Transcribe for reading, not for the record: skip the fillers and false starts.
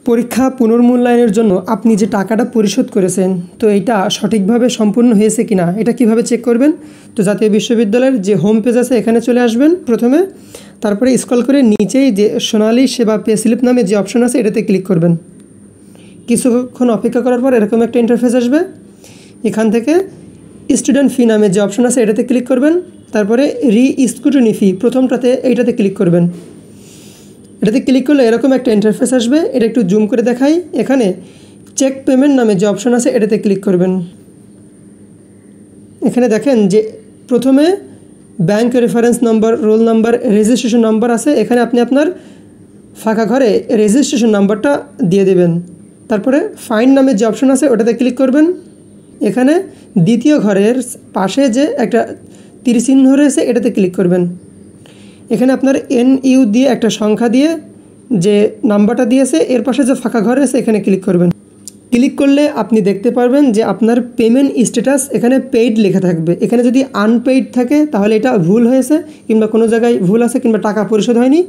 পরীক্ষা পুনর্মূল্যায়নের জন্য আপনি যে টাকাটা পরিশোধ করেছেন তো এটা সঠিকভাবে সম্পূর্ণ হয়েছে কিনা এটা কিভাবে চেক করবেন। তো জাতীয় বিশ্ববিদ্যালয়ের যে হোম পেজ আছে এখানে চলে আসবেন প্রথমে, তারপরে স্ক্রল করে নিচেই যে সোনালী সেবা পে স্লিপ নামে যে অপশন আছে এটাতে ক্লিক করবেন। কিছুক্ষণ অপেক্ষা করার পর এরকম একটা ইন্টারফেস আসবে। এখান থেকে স্টুডেন্ট ফি নামে যে অপশন আছে এটাতে ক্লিক করবেন, তারপরে রি-স্ক্রুটিনি ফি প্রথমটাতে এইটাতে ক্লিক করবেন। এটাতে ক্লিক করলে এরকম একটা ইন্টারফেস আসবে, এটা একটু জুম করে দেখাই। এখানে চেক পেমেন্ট নামে যে অপশন আছে এটাতে ক্লিক করবেন। এখানে দেখেন যে প্রথমে bank reference number, roll number, registration number আছে। এখানে আপনি আপনার ফাঁকা ঘরে রেজিস্ট্রেশন নাম্বারটা দিয়ে দেবেন। তারপরে ফাইন নামে যে অপশন আছে ওটাতে ক্লিক করবেন। এখানে দ্বিতীয় ঘরের পাশে যে একটা তীর চিহ্ন রয়েছে এটাতে ক্লিক করবেন। এখানে আপনার NU দিয়ে একটা সংখ্যা দিয়ে যে নাম্বারটা দিয়েছে এর পাশে যে ফাঁকা ঘর আছে এখানে ক্লিক করবেন। ক্লিক করলে আপনি দেখতে পারবেন যে আপনার পেমেন্ট স্ট্যাটাস এখানে পেইড লেখা থাকবে। এখানে যদি আনপেইড থাকে তাহলে এটা ভুল হয়েছে, কিংবা কোনো জায়গায় ভুল আছে, কিংবা টাকা পরিশোধ হয়নি।